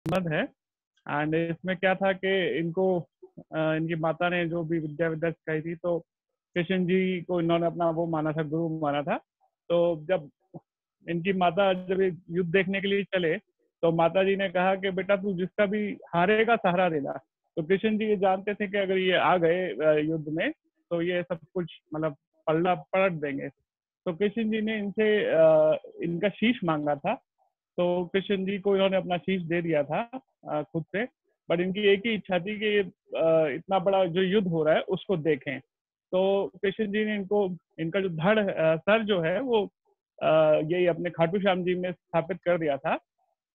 संबंध है। एंड इसमें क्या था कि इनको इनकी माता ने जो भी विद्या सिखाई थी, तो कृष्ण जी को इन्होंने अपना वो माना था, गुरु माना था। तो जब इनकी माता जब ये युद्ध देखने के लिए चले, तो माता जी ने कहा कि बेटा तू जिसका भी हारेगा सहारा देना। तो कृष्ण जी ये जानते थे कि अगर ये आ गए युद्ध में तो ये सब कुछ मतलब पलट देंगे। तो कृष्ण जी ने इनसे इनका शीश मांगा था। तो कृष्ण जी को इन्होंने अपना शीश दे दिया था खुद से। बट इनकी एक ही इच्छा थी कि इतना बड़ा जो युद्ध हो रहा है उसको देखें। तो कृष्ण जी ने इनको इनका जो सर जो है वो यही अपने खाटू श्याम जी में स्थापित कर दिया था।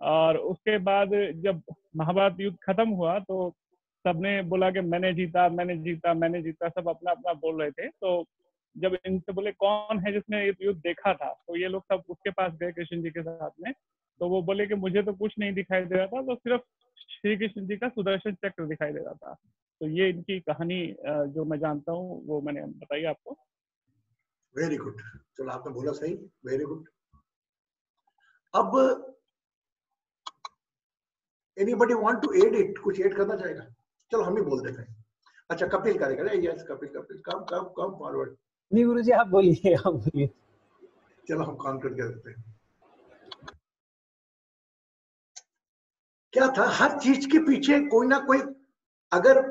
और उसके बाद जब महाभारत युद्ध खत्म हुआ तो सबने बोला कि मैंने जीता, मैंने जीता, मैंने जीता, सब अपना अपना बोल रहे थे। तो जब इनसे बोले कौन है जिसने ये युद्ध देखा था, तो ये लोग सब उसके पास गए कृष्ण जी के साथ में। तो वो बोले कि मुझे तो कुछ नहीं दिखाई दे रहा था, तो सिर्फ श्री कृष्ण जी का सुदर्शन चक्र दिखाई दे रहा था। तो ये इनकी कहानी जो मैं जानता हूँ वो मैंने बताई आपको। वेरी गुड, चलो आपने बोला सही, वेरी गुड। अब anybody want to add it, कुछ ऐड करना चाहेगा? चलो हम ही बोल देते हैं। अच्छा कपिल करेगा। Yes Kapil, come forward. नहीं गुरुजी आप बोलिए, आप बोलिए। चलो हम कॉन्क्लूड कर देते हैं। क्या था, हर चीज के पीछे कोई ना कोई, अगर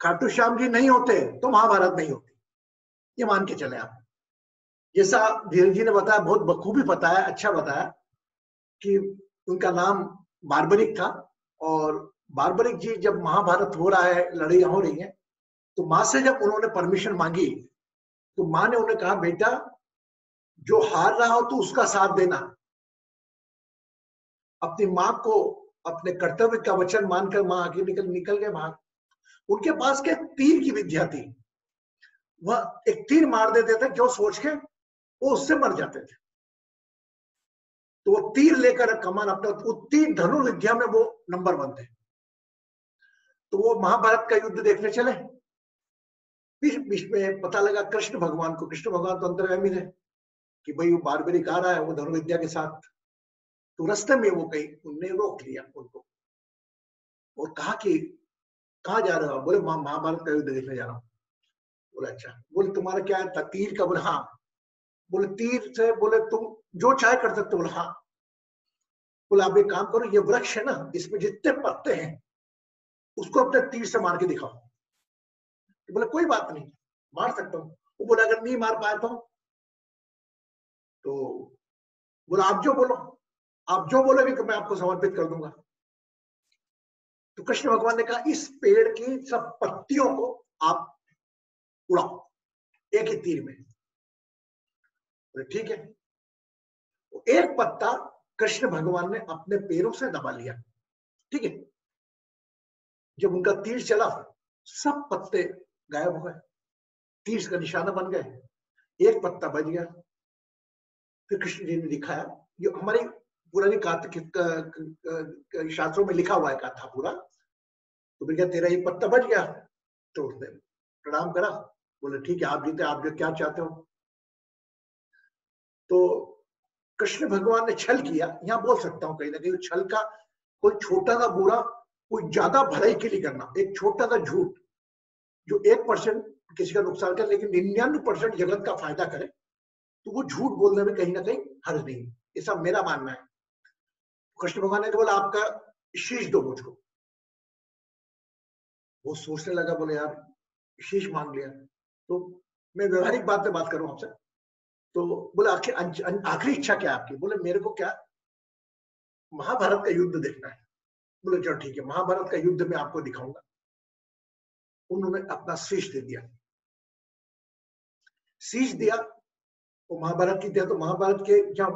खाटू श्याम जी नहीं होते तो महाभारत नहीं होती, ये मान के चले आप। जैसा धीरज जी ने बताया, बहुत बखूबी बताया, अच्छा बताया कि उनका नाम बार्बरिक था। और बार्बरिक जी जब महाभारत हो रहा है, लड़ाइयां हो रही हैं, तो माँ से जब उन्होंने परमिशन मांगी तो माँ ने उन्हें कहा बेटा जो हार रहा हो तो उसका साथ देना। अपनी माँ को अपने कर्तव्य का वचन मानकर माँ आगे निकल गए बाहर। उनके पास के तीर की विद्या थी, वह एक तीर मार देते थे जो सोच के वो उससे मर जाते थे। तो वो तीर लेकर कमान अपना, वो तीर धनुर्विद्या में वो नंबर 1 थे। तो वो महाभारत का युद्ध देखने चले। बीच में पता लगा कृष्ण भगवान को, कृष्ण भगवान तो अंतर्यामी थे कि भाई वो बार्बरिक आ रहा है वो धनुर्विद्या के साथ। तो रास्ते में वो कहीं उनने रोक लिया उनको और कहा कि कहाँ जा रहे हो? बोले महाभारत का युद्ध देखने जा रहा हूँ। बोले अच्छा। बोले तुम्हारा क्या है? तीर का? बोले हाँ। बोले तीर से? बोले तुम जो चाहे कर सकते हो? बोले हाँ। बोले आप एक काम करो, ये वृक्ष है ना, इसमें जितने पत्ते हैं उसको अपने तीर से मार के दिखाओ। तो बोले कोई बात नहीं, मार सकता हूँ। वो बोले अगर नहीं मार पाए तो बोला आप जो बोलो, आप जो बोलोगे कि मैं आपको समर्पित कर दूंगा। तो कृष्ण भगवान ने कहा इस पेड़ की सब पत्तियों को आप उड़ाओ एक ही तीर में। बोले ठीक है। एक पत्ता कृष्ण भगवान ने अपने पैरों से दबा लिया, ठीक है। जब उनका तीर चला सब पत्ते गायब हो गए, तीर का निशाना बन गए, एक पत्ता बच गया। फिर कृष्ण जी ने दिखाया, जो हमारी पुरानी शास्त्रों में लिखा हुआ है कथा पूरा। तो भैया तेरा ये पत्ता बच गया। तो उसने प्रणाम करा, बोले ठीक है आप जीते, आप जो क्या चाहते हो। तो कृष्ण भगवान ने छल किया, यहां बोल सकता हूं कहीं ना कहीं छल का कोई छोटा सा बुरा, कोई ज्यादा भलाई के लिए करना, एक छोटा सा झूठ जो 1% किसी का नुकसान करे लेकिन 99% जगत का फायदा करे, तो वो झूठ बोलने में कहीं ना कहीं हर्ज नहीं, ऐसा मेरा मानना है। कृष्ण भगवान ने बोला आपका शीश दो मुझको। वो सोचने लगा, बोले यार शीश मांग लिया। तो मैं व्यवहारिक बात पे बात करूं आपसे। तो बोले आखिरी इच्छा क्या है आपकी? बोले मेरे को क्या महाभारत का युद्ध देखना है। बोले चलो ठीक है, महाभारत का युद्ध मैं आपको दिखाऊंगा। उन्होंने अपना शीश दे दिया। शीश दिया वो महाभारत की दिया। तो महाभारत के जहां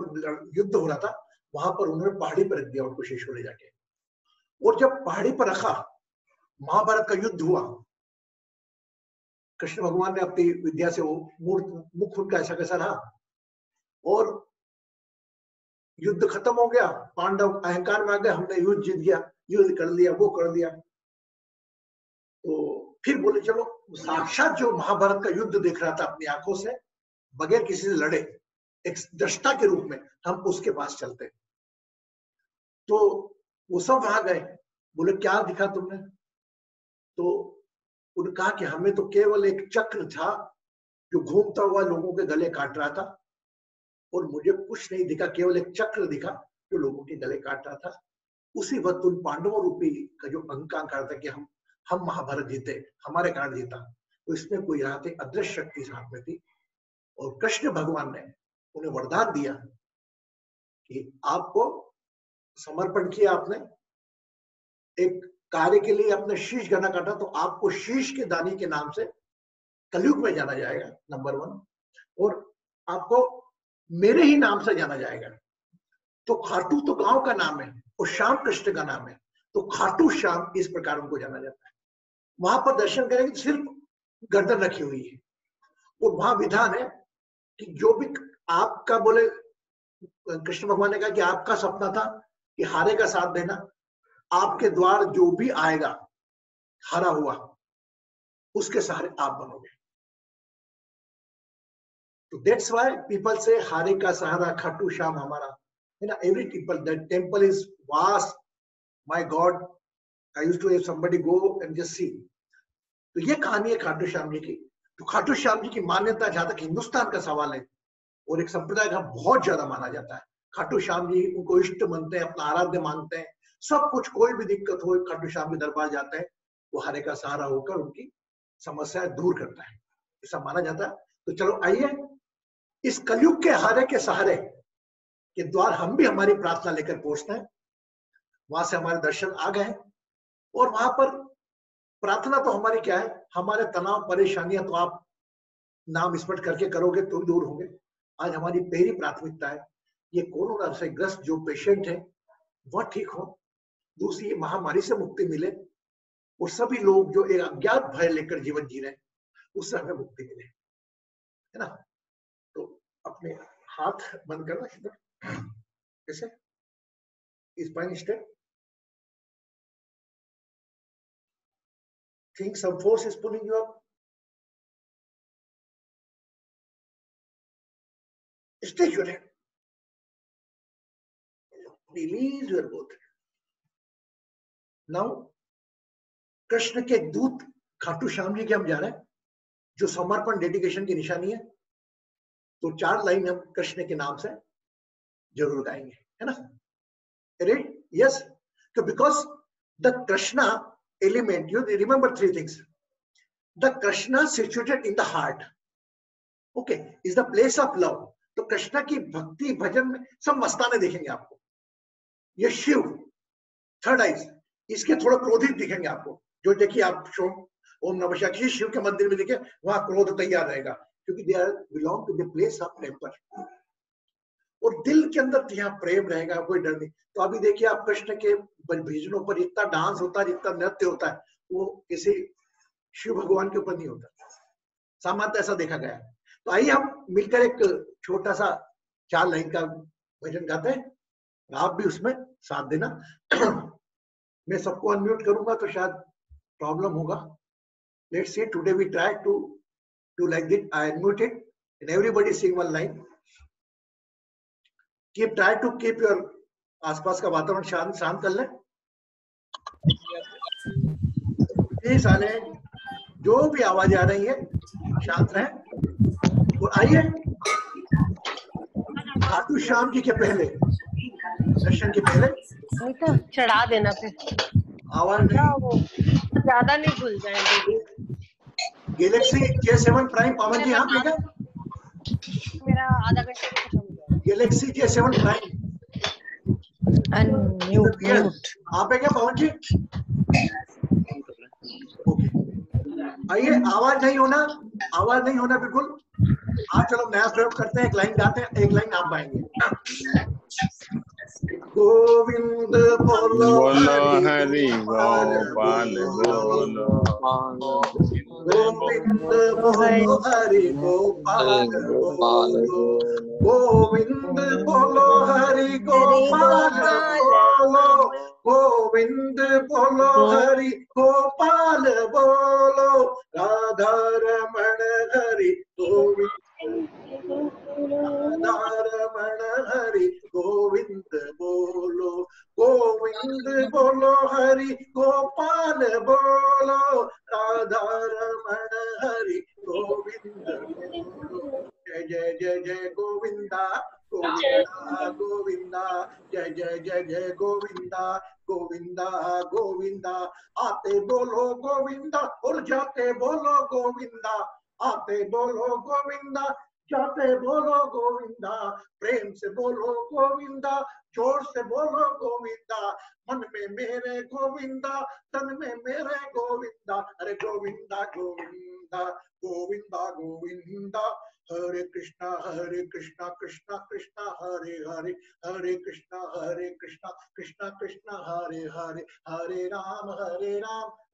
युद्ध हो रहा था वहां पर उन्होंने पहाड़ी पर रख दिया उनको शीश को ले जाके। और जब पहाड़ी पर रखा, महाभारत का युद्ध हुआ, कृष्ण भगवान ने अपनी विद्या से वो मुख उनका ऐसा कैसा रहा और युद्ध खत्म हो गया। पांडव अहंकार में आ गए, हमने युद्ध जीत गया, युद्ध कर लिया, वो कर दिया। तो फिर बोले चलो साक्षात जो महाभारत का युद्ध देख रहा था अपनी आंखों से, बगैर किसी से लड़े, एक दृष्टा के रूप में हम उसके पास चलते। तो वो सब वहां गए, बोले क्या दिखा तुमने? तो उन्होंने कहा कि हमें तो केवल एक चक्र था जो घूमता हुआ लोगों के गले काट रहा था, और मुझे कुछ नहीं दिखा, केवल एक चक्र दिखा जो लोगों के गले काट रहा था। उसी वक्त उन पांडवों रूपी का जो अहंकार था कि हम महाभारत जीते, हमारे कारण जीता, तो इसमें कोई यहाँ थे अदृश्य शक्ति साथ में थी। और कृष्ण भगवान ने उन्हें वरदान दिया कि आपको समर्पण किया, आपने एक कार्य के लिए अपने शीश गना काटा, तो आपको शीश के दानी के नाम से कलयुग में जाना जाएगा, नंबर 1, और आपको मेरे ही नाम से जाना जाएगा। तो खाटू तो गांव का नाम है और श्याम कृष्ण का नाम है, तो खाटू श्याम इस प्रकार उनको जाना जाता है। वहां पर दर्शन करेंगे तो सिर्फ गर्दन रखी हुई है, और वहां विधान है कि जो भी आपका, बोले कृष्ण भगवान ने कहा कि आपका सपना था कि हारे का साथ देना, आपके द्वार जो भी आएगा हारा हुआ, उसके सहारे आप बनोगे। तो दैट्स व्हाई पीपल से हारे का सहारा खाटू श्याम हमारा, है ना। Every people, that temple is vast, my god, I used to have somebody go and just see. तो ये कहानी है खाटू श्याम जी की। तो खाटू श्याम जी की मान्यता, जहां तक हिंदुस्तान का सवाल है, और एक संप्रदाय का बहुत ज्यादा माना जाता है। खाटू श्याम जी उनको इष्ट मानते हैं, अपना आराध्य मानते हैं, सब कुछ, कोई भी दिक्कत हो खाटू श्याम के दरबार जाते हैं, वो हारे का सहारा होकर उनकी समस्या दूर करता है, ऐसा माना जाता है। तो चलो आइए, इस कलयुग के हारे के सहारे के द्वार हम भी हमारी प्रार्थना लेकर पहुंचते हैं। वहां से हमारे दर्शन आ गए, और वहां पर प्रार्थना तो हमारी क्या है, हमारे तनाव परेशानियां तो आप नाम स्मरण करके करोगे तो दूर होंगे। आज हमारी पहली प्राथमिकता है ये कोरोना से ग्रस्त जो पेशेंट है वह ठीक हो, दूसरी ये महामारी से मुक्ति मिले, और सभी लोग जो एक अज्ञात भय लेकर जीवन जी रहे हैं उससे हमें मुक्ति मिले, है ना। तो अपने हाथ बंद करना इधर, कैसे spine straight, think some force is pulling you up, stretch your hand, release your both. Now Krishna के दूत खाटू श्याम जी के हम जा रहे हैं, जो समर्पण डेडिकेशन की निशानी है। तो 4 लाइन हम कृष्ण के नाम से जरूर गाएंगे, है ना। Ready? Yes. So because the Krishna element, you remember 3 things. The Krishna situated in the heart, okay, is the place of love. तो कृष्णा की भक्ति भजन में सब मस्ताने देखेंगे आपको। ये शिव, 3rd आइज, इसके थोड़ा क्रोधित दिखेंगे आपको। जो देखिए आप ओम नमः शिवाय शिव के मंदिर में देखिए, वहां क्रोध तैयार रहेगा, क्योंकि they are belong to the place of temper. और दिल के अंदर यहाँ प्रेम रहेगा, कोई डर नहीं। तो अभी देखिए आप कृष्ण के भजनों पर इतना डांस होता है, जितना नृत्य होता है, वो किसी शिव भगवान के ऊपर नहीं होता, सामान्य ऐसा देखा गया है। तो आइए हम मिलकर एक छोटा सा 4 लाइन का भजन गाते हैं, आप भी उसमें साथ देना। मैं सबको अनम्यूट करूंगा तो शायद प्रॉब्लम होगा। Let's see, today we try to do like this, I unmute it and everybody sing 1 line. Keep, try to keep your आसपास का वातावरण शांत कर लें। प्लीज आने, जो भी आवाज आ रही है शांत रहें। और आइए खाटू श्याम जी के पहले, दर्शन के पहले चढ़ा देना, फिर आवाज नहीं, वो ज्यादा नहीं भूल जाएंगे। गैलेक्सी J7 प्राइम, पवन जी यहाँ पे क्या? मेरा आधा घंटे में खत्म हो जाएगा। गैलेक्सी J7 प्राइम म्यूट आप है क्या पवन जी? ओके, आइए, आवाज नहीं होना बिल्कुल। हाँ चलो नया प्रयोग करते हैं, एक लाइन गाते हैं, एक लाइन आप गाएंगे। गोविंद बोलो हरि गोपाल बोलो, गोविंद बोलो हरि गोपाल बोलो, गोविंद बोलो हरि गोपाल बोलो, गोविंद बोलो हरि गोपाल बोलो, राधा रमण हरि गोविंद, राधा रमण हरि गोविंद बोलो, गोविंद नंद बोलो हरि गोपाल बोलो, राधा रमण हरि गोविंद बोलो। जय जय जय जय गोविंदा गोविंदा गोविंदा, जय जय जय जय गोविंदा गोविंदा गोविंदा। आते बोलो गोविंदा और जाते बोलो गोविंदा, आते बोलो गोविंदा जाते बोलो गोविंदा। प्रेम से बोलो गोविंदा, जोर से बोलो गोविंदा, मन में मेरे गोविंदा, तन में मेरे गोविंदा। अरे गोविंदा गोविंदा गोविंदा गोविंदा। हरे कृष्णा कृष्णा कृष्णा हरे हरे, हरे कृष्णा कृष्णा कृष्णा हरे हरे, हरे राम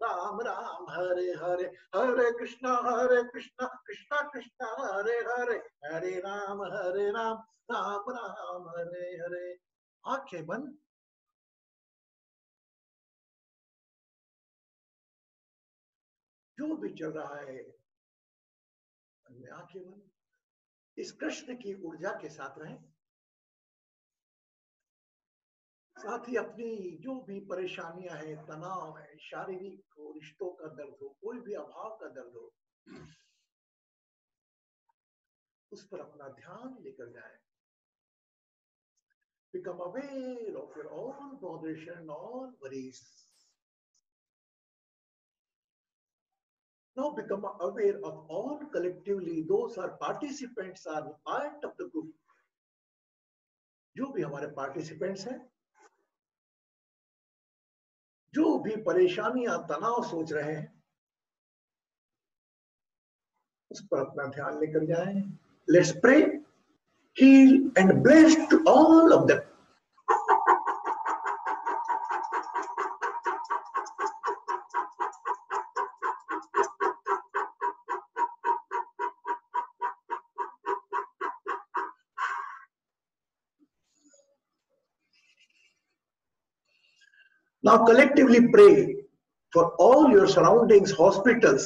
राम राम हरे हरे, हरे कृष्णा कृष्णा कृष्णा हरे हरे, हरे राम राम राम हरे हरे। आंखें बंद। जो भी चल रहा है आंखें बंद, इस कृष्ण की ऊर्जा के साथ रहें। साथ ही अपनी जो भी परेशानियां हैं, तनाव है, शारीरिक हो, रिश्तों का दर्द हो, कोई भी अभाव का दर्द हो, उस पर अपना ध्यान लेकर जाएं। Become aware of your all botheration, all worries. Now become aware of all collectively. Those are participants, are part of the group. जो भी हमारे पार्टिसिपेंट्स हैं, जो भी परेशानियां तनाव सोच रहे हैं, उस पर अपना ध्यान लेकर जाएं। Let's pray, heal and bless to all of them. Now collectively pray for all your surroundings, hospitals,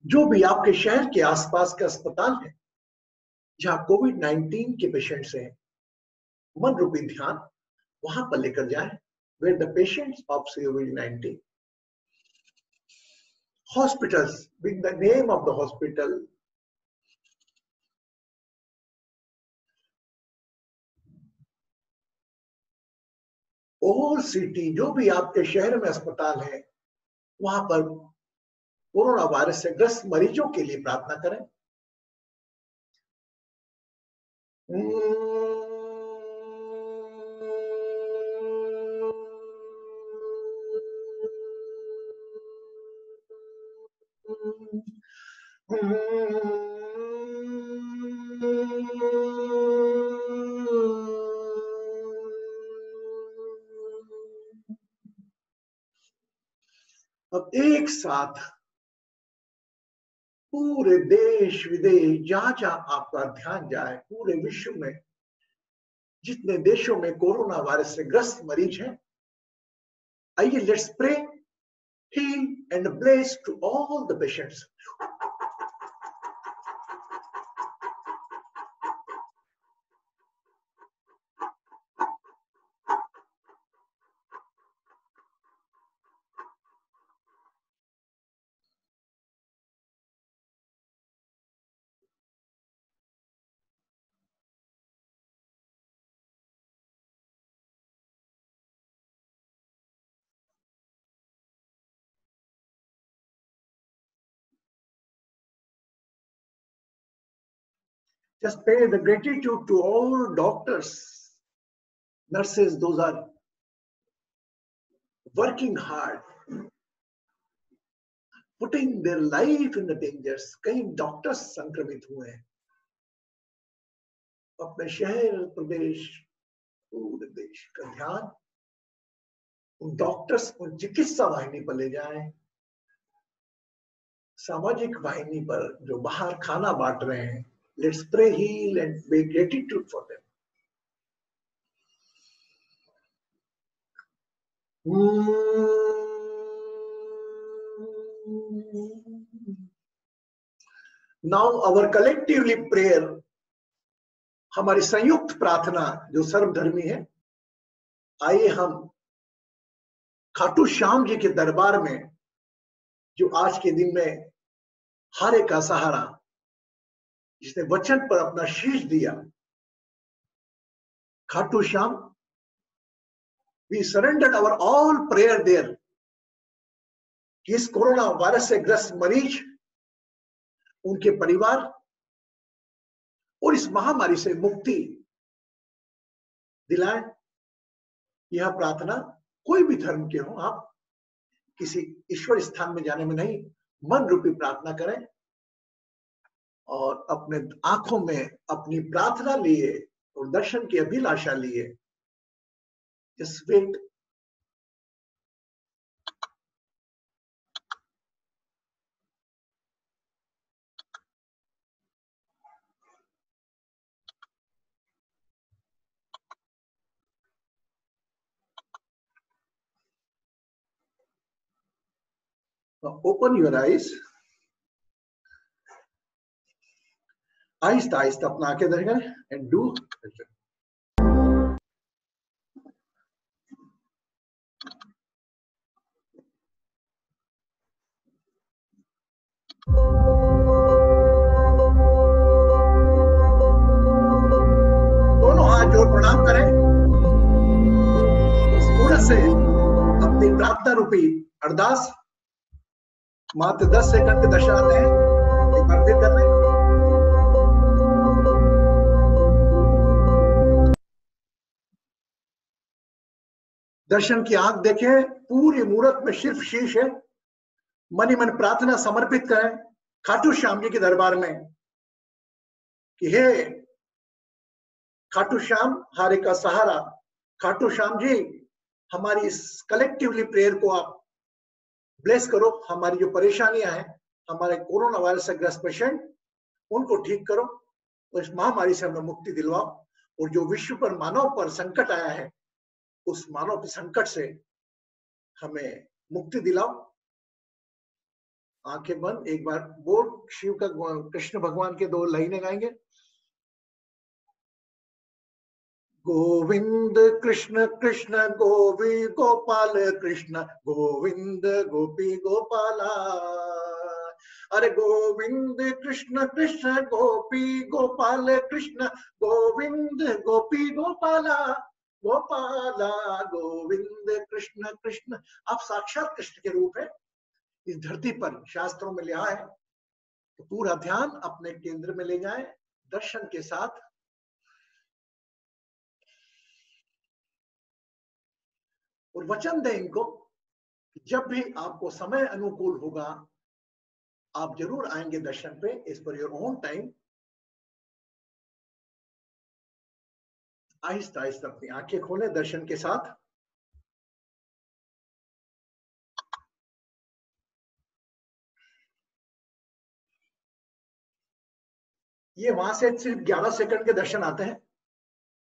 जो भी आपके शहर के आसपास के अस्पताल हैं जहां कोविड-19 के पेशेंट्स हैं, मन रूपी ध्यान वहां पर लेकर जाएं, where the patients of COVID-19. Hospitals, with the name of the hospital, all city, जो भी आपके शहर में अस्पताल है, वहां पर कोरोना वायरस से ग्रस्त मरीजों के लिए प्रार्थना करें। अब एक साथ पूरे देश विदेश जहां जहां आपका ध्यान जाए, पूरे विश्व में जितने देशों में कोरोना वायरस से ग्रस्त मरीज हैं, आइए let's pray, heal and bless to all the patients. Just pay the gratitude to all doctors, nurses, those are working hard, putting their life in the dangers. कई डॉक्टर्स संक्रमित हुए हैं, अपने शहर प्रदेश पूरे देश का ध्यान उन डॉक्टर्स, उन चिकित्सा वाहिनी पर ले जाएं, सामाजिक वाहिनी पर जो बाहर खाना बांट रहे हैं। Let's pray, heal and be gratitude for them. Now our collectively prayer, हमारी संयुक्त प्रार्थना जो सर्वधर्मी है, आइए हम खाटू श्याम जी के दरबार में, जो आज के दिन में हारे का सहारा, जिसने वचन पर अपना शीश दिया, Khatu Shyam, we surrendered our all prayer there कि इस कोरोना वायरस से ग्रस्त मरीज, उनके परिवार और इस महामारी से मुक्ति दिलाए। यह प्रार्थना कोई भी धर्म के हो, आप किसी ईश्वर स्थान में जाने में नहीं, मन रूपी प्रार्थना करें और अपने आंखों में अपनी प्रार्थना लिए और दर्शन की अभिलाषा लिए just wait. Open your eyes. आहिस्ता आहिस्ता अपना आंखें बंद करें एंड डू। दोनों हाथ जोड़ प्रणाम करें। सूरज से अपनी प्रार्थना रूपी अरदास मात्र 10 सेकंड के दर्शन आते हैं। एक बार फिर कर रहे हैं। दर्शन की आंख देखें, पूरी मूर्त में सिर्फ शीश है। मनी मन प्रार्थना समर्पित करें खाटू श्याम जी के दरबार में कि हे खाटू श्याम, हारे का सहारा, खाटू श्याम जी, हमारी इस कलेक्टिवली प्रेयर को आप ब्लेस करो। हमारी जो परेशानियां हैं, हमारे कोरोना वायरस से ग्रस्त पेशेंट, उनको ठीक करो और इस महामारी से हमें मुक्ति दिलवाओ। और जो विश्व पर, मानव पर संकट आया है, उस मानव के संकट से हमें मुक्ति दिलाओ। आंखें बंद, एक बार बोल शिव का, कृष्ण भगवान के 2 लाइनें गाएंगे। गोविंद कृष्ण कृष्ण गोवी गोपाल कृष्ण गोविंद गोपी गोपाला। अरे गोविंद कृष्ण कृष्ण गोपी गोपाल कृष्ण गोविंद गोपी गोपाला गोपाला गोविंद कृष्ण कृष्ण। आप साक्षात कृष्ण के रूप है इस धरती पर, शास्त्रों में लिखा है। तो पूरा ध्यान अपने केंद्र में ले जाएं दर्शन के साथ। और वचन दें इनको कि जब भी आपको समय अनुकूल होगा, आप जरूर आएंगे दर्शन पे, इस per your own time. Aahista Aahista अपनी आंखें खोलें दर्शन के साथ। ये वहां से सिर्फ 11 सेकंड के दर्शन आते हैं।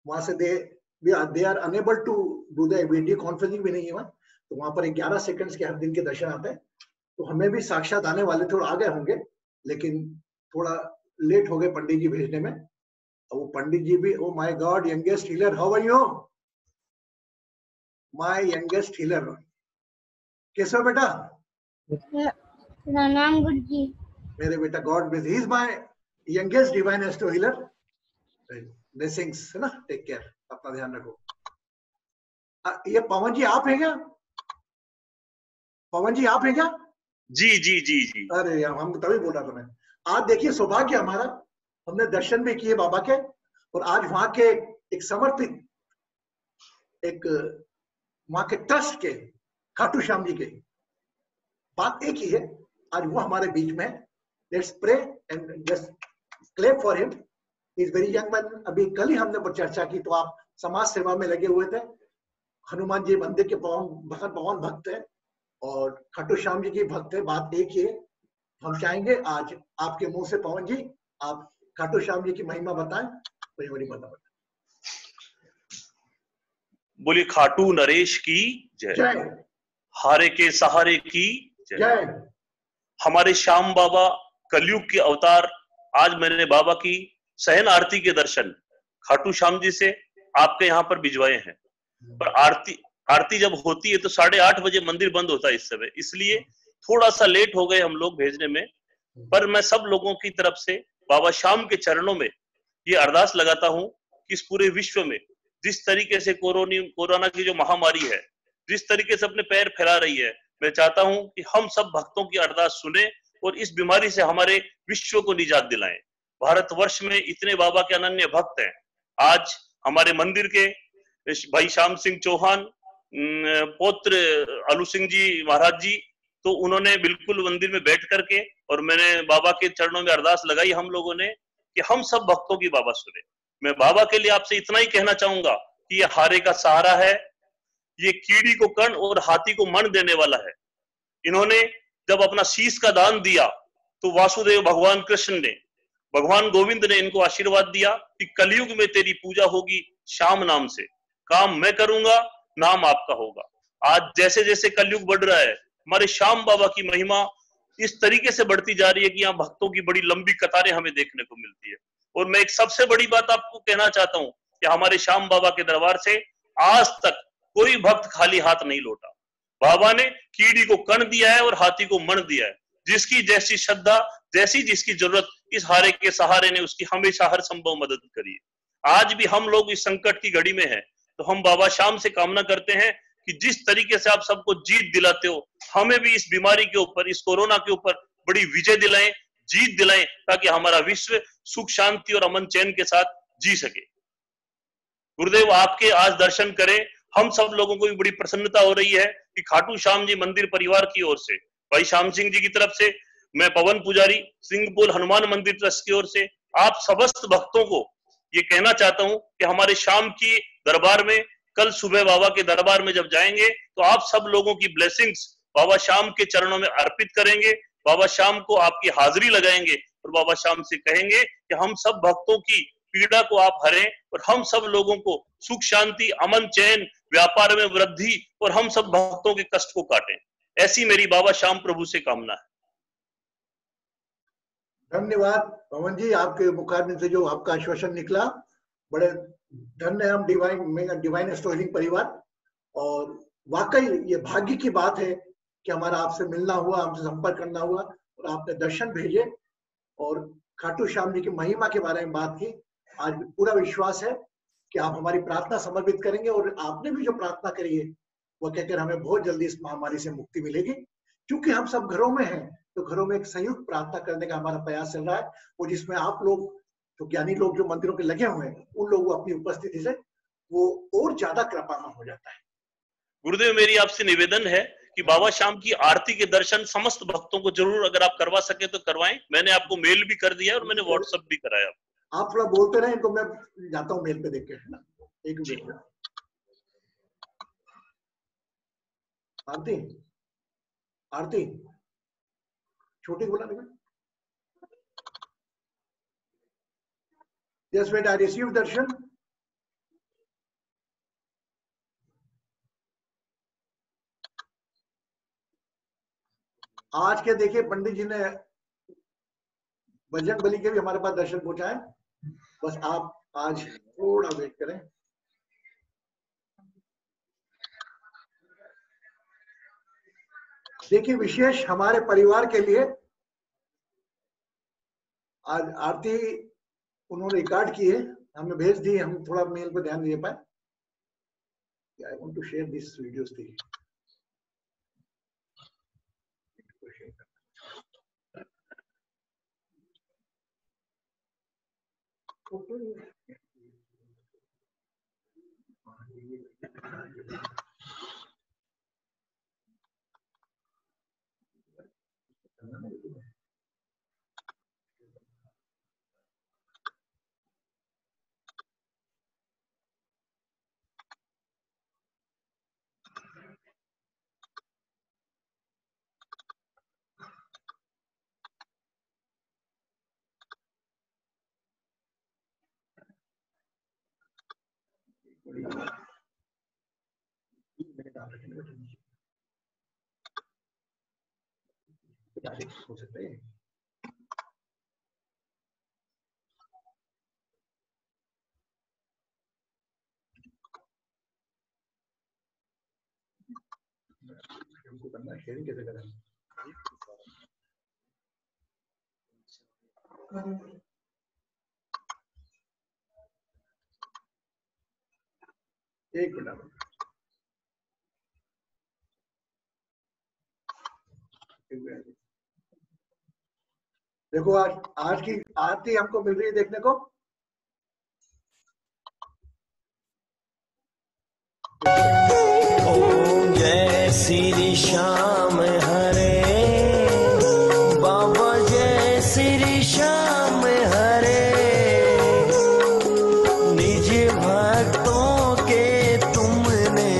वहां से they are unable to do the video conferencing भी नहीं है वहां, तो वहां पर 11 सेकंड्स के हर दिन के दर्शन आते हैं। तो हमें भी साक्षात आने वाले थोड़ा आ गए होंगे, लेकिन थोड़ा लेट हो गए पंडित जी भेजने में। वो पंडित जी भी, oh my god, youngest healer, how are you? My youngest healer, कैसे हो बेटा? प्रणाम गुरुजी। मेरे बेटा, god bless, he is my youngest divine astro healer. Blessings है ना, टेक केयर, अपना ध्यान रखो। ये पवन जी आप हैं क्या? पवन जी आप हैं क्या? जी जी जी जी। अरे यार, हम तभी बोल रहा था मैं। आज देखिए सौभाग्य हमारा, हमने दर्शन भी किए बाबा के, और आज वहां के एक समर्पित, एक वहां के ट्रस्ट के, खाटू श्याम जी के, बात एक ही है, आज वो हमारे बीच में। Let's pray and just clap for him. Is very young man. अभी कल ही हमने चर्चा की, तो आप समाज सेवा में लगे हुए थे। हनुमान जी मंदिर के पवन भक्त है और खाटू श्याम जी की भक्त है। बात एक ही है। हम चाहेंगे आज आपके मुंह से पवन जी, आप खाटू श्याम जी की महिमा बताएं। बड़ी बताएं। बोलिए खाटू नरेश की जय, जय। हारे के सहारे की जय। जय। हमारे श्याम बाबा कलयुग के अवतार। आज मैंने बाबा की सहन आरती के दर्शन खाटू श्याम जी से आपके यहाँ पर भिजवाए हैं। पर आरती आरती जब होती है तो 8:30 बजे मंदिर बंद होता है इस समय, इसलिए थोड़ा सा लेट हो गए हम लोग भेजने में। पर मैं सब लोगों की तरफ से बाबा श्याम के चरणों में ये अरदास लगाता हूं कि इस पूरे विश्व में जिस तरीके से कोरोना की जो महामारी है, जिस तरीके से अपने पैर फैला रही है, मैं चाहता हूं कि हम सब भक्तों की अरदास सुने और इस बीमारी से हमारे विश्व को निजात दिलाएं। भारतवर्ष में इतने बाबा के अनन्य भक्त हैं। आज हमारे मंदिर के भाई श्याम सिंह चौहान पौत्र अलू सिंह जी महाराज जी, तो उन्होंने बिल्कुल मंदिर में बैठ करके और मैंने बाबा के चरणों में अरदास लगाई हम लोगों ने कि हम सब भक्तों की बाबा सुने। मैं बाबा के लिए आपसे इतना ही कहना चाहूंगा कि ये हारे का सहारा है, ये कीड़ी को कण और हाथी को मन देने वाला है। इन्होंने जब अपना शीश का दान दिया तो वासुदेव भगवान कृष्ण ने, भगवान गोविंद ने इनको आशीर्वाद दिया कि कलयुग में तेरी पूजा होगी श्याम नाम से, काम मैं करूंगा, नाम आपका होगा। आज जैसे जैसे कलयुग बढ़ रहा है, हमारे श्याम बाबा की महिमा इस तरीके से बढ़ती जा रही है कि यहाँ भक्तों की बड़ी लंबी कतारें हमें देखने को मिलती है। और मैं एक सबसे बड़ी बात आपको कहना चाहता हूं कि हमारे श्याम बाबा के दरबार से आज तक कोई भक्त खाली हाथ नहीं लौटा। बाबा ने कीड़ी को कण दिया है और हाथी को मण दिया है। जिसकी जैसी श्रद्धा, जैसी जिसकी जरूरत, इस हारे के सहारे ने उसकी हमेशा हर संभव मदद करी है। आज भी हम लोग इस संकट की घड़ी में हैं, तो हम बाबा श्याम से कामना करते हैं कि जिस तरीके से आप सबको जीत दिलाते हो, हमें भी इस बीमारी के ऊपर, इस कोरोना के ऊपर बड़ी विजय दिलाएं, जीत दिलाएं, ताकि हमारा विश्व सुख शांति और अमन चैन के साथ जी सके। गुरुदेव आपके आज दर्शन करें, हम सब लोगों को भी बड़ी प्रसन्नता हो रही है कि खाटू श्याम जी मंदिर परिवार की ओर से, भाई श्याम सिंह जी की तरफ से, मैं पवन पुजारी सिंहपुर हनुमान मंदिर ट्रस्ट की ओर से आप समस्त भक्तों को ये कहना चाहता हूं कि हमारे श्याम की दरबार में कल सुबह बाबा के दरबार में जब जाएंगे तो आप सब लोगों की ब्लेसिंग्स बाबा श्याम के चरणों में अर्पित करेंगे। बाबा श्याम को आपकी हाजिरी लगाएंगे और बाबा श्याम से कहेंगे कि हम सब भक्तों की पीड़ा को आप हरें और हम सब लोगों को सुख शांति, अमन चैन, व्यापार में वृद्धि और हम सब भक्तों के कष्ट को काटें। ऐसी मेरी बाबा श्याम प्रभु से कामना है। धन्यवाद पवन जी, आपके मुखारबिन से जो आपका आश्वासन निकला, बड़े धन्य हम डिवाइन एस्ट्रो परिवार। और वाकई ये भाग्य की बात है कि हमारा आपसे मिलना हुआ, आपसे संपर्क करना हुआ और आपने दर्शन भेजे और खाटू श्याम जी की महिमा के बारे में बात की। आज पूरा विश्वास है कि आप हमारी प्रार्थना समर्पित करेंगे और आपने भी जो प्रार्थना करी है वो कहकर हमें बहुत जल्दी इस महामारी से मुक्ति मिलेगी। क्योंकि हम सब घरों में हैं तो घरों में एक संयुक्त प्रार्थना करने का हमारा प्रयास चल रहा है, और जिसमें आप लोग जो ज्ञानी लोग जो मंदिरों के लगे हुए हैं उन लोगों को अपनी उपस्थिति से वो और ज्यादा कृपामय हो जाता है। गुरुदेव मेरी आपसे निवेदन है कि बाबा श्याम की आरती के दर्शन समस्त भक्तों को जरूर अगर आप करवा सके तो करवाएं। मैंने आपको मेल भी कर दिया और मैंने व्हाट्सएप भी कराया। आप थोड़ा बोलते रहे, इनको मैं जाता हूँ मेल पे देख के, है ना। एक मिनट। आरती आरती छोटी बोला नहीं। Yes, wait, I received darshan. आज के देखिए पंडित जी ने बजरंग बली के भी हमारे पास दर्शन पहुंचाए। बस आप आज थोड़ा वेट करें। देखिए विशेष हमारे परिवार के लिए आज आरती उन्होंने रिकॉर्ड की है, हमें भेज दी, हम थोड़ा मेल पे ध्यान दे पाए। I want to share this videos थी। हो सकता है हमको करना है, शेयरिंग कैसे करें? एक मिनट, देखो आज की आरती हमको मिल रही है देखने को। ओम जय श्री श्याम हरे, बाबा जय श्री श्याम हरे, निज भक्तों के तुमने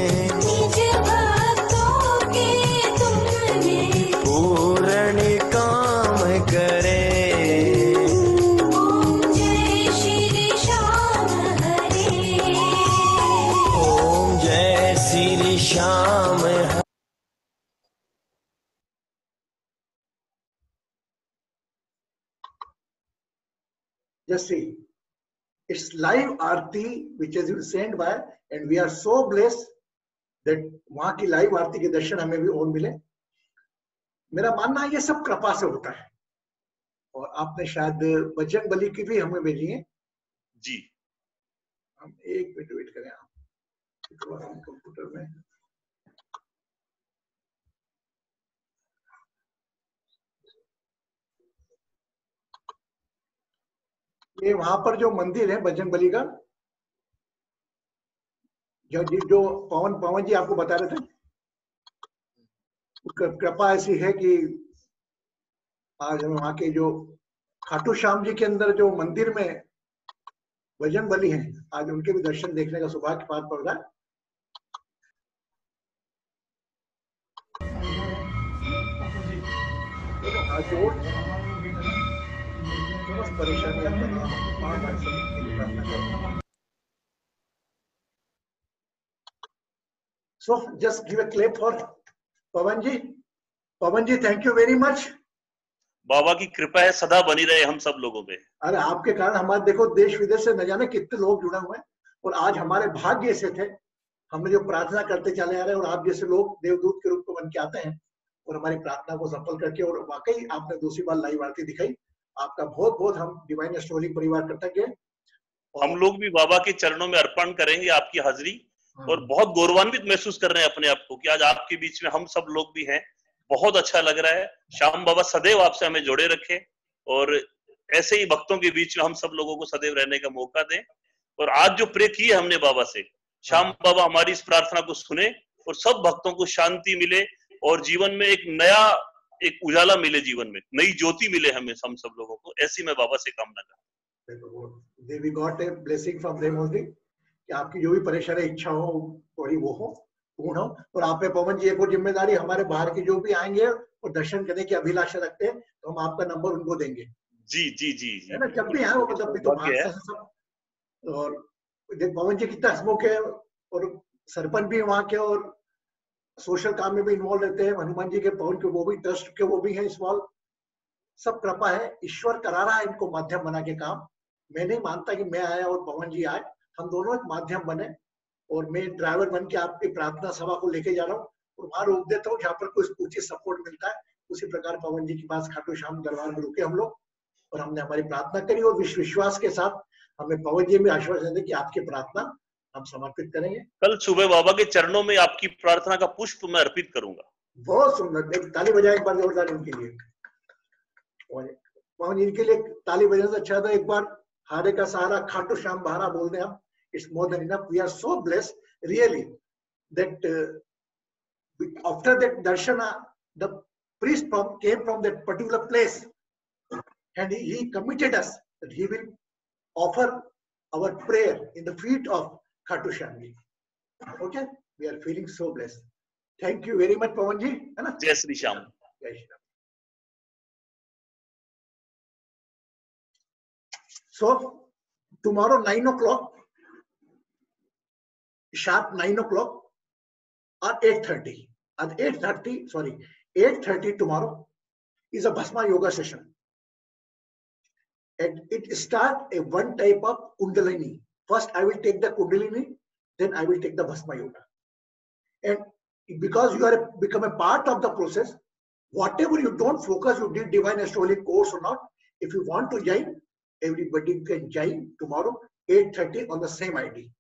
पूर्ण काम करे। ओम जय श्री श्याम हरे, ओम जय श्री श्याम हरे। Just see, it's live Aarti which has been sent by, and we are so blessed that वहां की लाइव आरती के दर्शन हमें भी और मिले। मेरा मानना है ये सब कृपा से होता है, और आपने शायद बजरंग बली की भी हमें भेजी है जी। हम एक मिनट वेट करें, आप कंप्यूटर में ये वहां पर जो मंदिर है बजरंग बली का, जो पवन जी आपको बता रहे थे, कृपा ऐसी है कि आज हम वहां के जो खाटू श्याम जी के अंदर जो मंदिर में बजरंग बली हैं, आज उनके भी दर्शन देखने का सौभाग्य प्राप्त पड़ रहा है। So just give a clap for Pawan ji. Pawan ji, thank you very much. बाबा की कृपा है, सदा बनी रहे हम सब लोगों पे। अरे आपके कारण हमारे देखो देश विदेश से न जाने कितने लोग जुड़े हुए हैं, और आज हमारे भाग्य ऐसे थे, हमने जो प्रार्थना करते चले आ रहे हैं, और आप जैसे लोग देवदूत के रूप में बन के आते हैं और हमारी प्रार्थना को सफल करके, और वाकई आपने दूसरी बार लाइव आरती दिखाई, आपका बहुत बहुत हम डिवाइन एस्ट्रोलॉजी परिवार कृतज्ञ हैं। हम लोग भी बाबा के चरणों में अर्पण करेंगे आपकी हाजिरी, और बहुत गौरवान्वित महसूस कर रहे हैं अपने आप को कि आज आपके बीच में हम सब लोग भी हैं। बहुत अच्छा लग रहा है। श्याम बाबा सदैव आपसे हमें जोड़े रखे, और ऐसे ही भक्तों के बीच में हम सब लोगों को सदैव रहने का मौका दें। और आज जो प्रे की है हमने बाबा से, श्याम बाबा हमारी इस प्रार्थना को सुने और सब भक्तों को शांति मिले, और जीवन में एक नया एक उजाला मिले, जीवन में नई ज्योति मिले हमें हम सब लोगों को। ऐसी मैं बाबा से कामना करता हूँ। We got a blessing from them only, कि आपकी जो भी परेशानी इच्छा हो थोड़ी वो हो, पूर्ण हो। और आप पे पवन जी एक और जिम्मेदारी, हमारे बाहर के जो भी आएंगे और दर्शन करने की अभिलाषा रखते हैं, तो हम आपका नंबर उनको देंगे। जी जी जी जी, है ना, जब भी आए वो मतलब भी तो सब। और पवन जी कितना हसमुख है, और सरपंच भी वहाँ के, और सोशल काम में भी इन्वॉल्व रहते हैं। हनुमान जी के पवन के वो भी ट्रस्ट के वो भी है इन्वॉल्व। सब कृपा है, ईश्वर करा रहा है इनको माध्यम बना के काम। मैं नहीं मानता कि मैं आया और पवन जी आए, हम दोनों एक माध्यम बने, और मैं ड्राइवर बन के आपकी प्रार्थना सभा को लेके जा रहा हूँ, और वहां रोक देता हूँ जहाँ पर कोई उचित सपोर्ट मिलता है। उसी प्रकार पवन जी के पास खाटू श्याम दरबार में रुके हम लोग, और हमने हमारी प्रार्थना करी, और विश्वास के साथ हमें पवन जी में आश्वासन दे कि आपकी प्रार्थना हम समर्पित करेंगे। कल सुबह बाबा के चरणों में आपकी प्रार्थना का पुष्प मैं अर्पित करूंगा। बहुत सुंदर, एक ताली बजाए एक बार जोरदार इनके लिए। पवन जी के लिए ताली बजाने से अच्छा था एक बार हारे का सहारा खाटू श्याम बहारा बोल दें हम। It's more than enough. We are so blessed, really, that after that darshana, the priest came from that particular place, and he committed us that he will offer our prayer in the feet of Khatu Shyam ji. Okay, we are feeling so blessed. Thank you very much, Pawan ji. है ना? जय श्री श्याम। जय Shri Ram. So tomorrow 9 o'clock. Sharp 9 o'clock or 8:30. At 8:30, sorry, 8:30 tomorrow is a Bhasma yoga session. And it starts a one type of Kundalini. First, I will take the Kundalini, then I will take the Bhasma yoga. And because you are become a part of the process. Whatever you don't focus, you did divine astrology course or not. If you want to join, everybody can join tomorrow 8:30 on the same ID.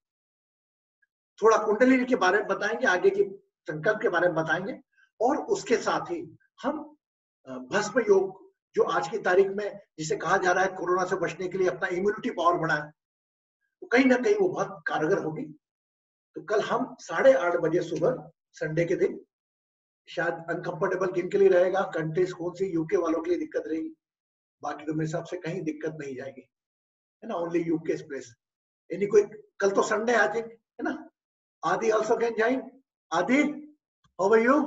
थोड़ा कुंडलिनी के बारे में बताएंगे, आगे की संकल्प के बारे में बताएंगे, और उसके साथ ही हम भस्म योग जो आज की तारीख में जिसे कहा जा रहा है कोरोना से बचने के लिए अपना इम्यूनिटी पावर बढ़ाए, तो कहीं ना कहीं वो बहुत कारगर होगी। तो कल हम 8:30 बजे सुबह संडे के दिन, शायद अनकंफर्टेबल किन के लिए रहेगा, कंट्रीज कौन सी, यूके वालों के लिए दिक्कत रहेगी, बाकी तो मेरे हिसाब से कहीं दिक्कत नहीं जाएगी, है ना, ओनली यूके प्लेस। यानी कोई कल तो संडे आज है ना, आदि ऑल्सो कैन ज्वाइन। आदि, हाउ आर यू?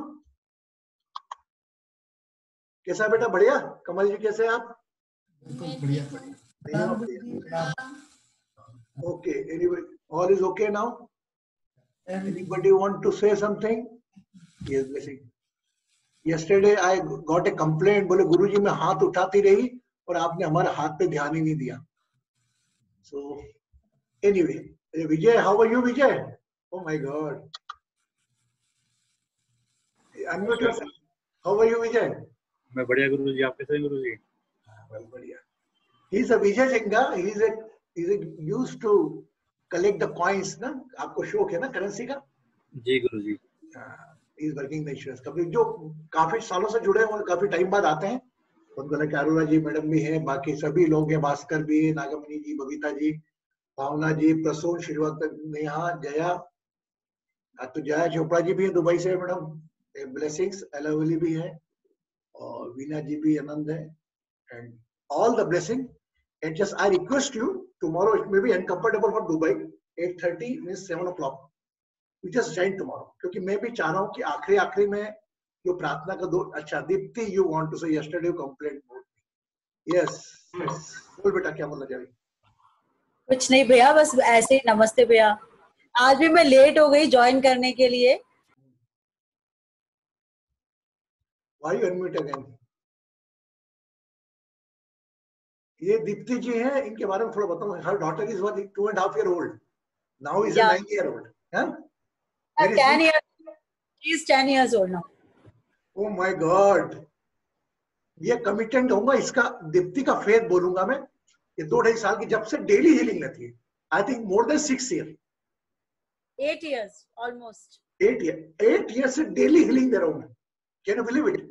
कैसा बेटा? बढ़िया। कमल जी कैसे आप? बढ़िया। Okay, anybody, all is okay now? Anybody want to say something? Yes, blessing. Yesterday I got a complaint, बोले गुरुजी मैं हाथ उठाती रही और आपने हमारे हाथ पे ध्यान ही नहीं दिया। So anyway, Vijay, how are you, Vijay? Oh my God. Unmute yourself. How are you, Vijay? मैं बढ़िया गुरुजी, आप कैसे हैं गुरुजी? बढ़िया। He's a Vijay Singa. He's used to collect the coins ना, आपको शौक है ना करेंसी का? जी गुरुजी। He's working the insurance company, जो काफी सालों से जुड़े हैं और काफी टाइम बाद आते हैं। उनको लगा अरुणा जी मैडम भी हैं, बाकी सभी लोग हैं, भास्कर भी, नागमणि जी, बबीता जी, भावना जी, प्रसून, श्रीवास्तव, नेहा, जया, तो जया चोपड़ा जी भी हैं दुबई से मैडम, ब्लेसिंग्स एलावली भी है, और वीना जी भी, आनंद है, and all the blessing. And just I request you, tomorrow it may be uncomfortable for Dubai, 8:30 means 7 o'clock. You just join tomorrow. क्योंकि मैं भी चाह रहा हूँ कि आखिरी में जो प्रार्थना का दो, अच्छा Deepti, you want to say yesterday you complained about me. Yes. बोल बेटा, क्या बोलना चाह रही? कुछ नहीं भैया, बस ऐसे ही। नमस्ते भैया, आज भी मैं लेट हो गई ज्वाइन करने के लिए। Why you unmute again? ये दीप्ति जी हैं, इनके बारे में थोड़ा बताऊं। Her daughter is 2.5 years old. Now is a 9 year old. Huh? 10 years. She is 10 years old now. Oh my God. ये कमिटेंट होगा इसका, दीप्ति का फेथ बोलूंगा मैं। ये 2-2.5 साल की जब से डेली हीलिंग लेती है। I think more than 6 years. 8 years almost. 8 years से डेली हीलिंग दे रहा हूं मैं। Can you believe it?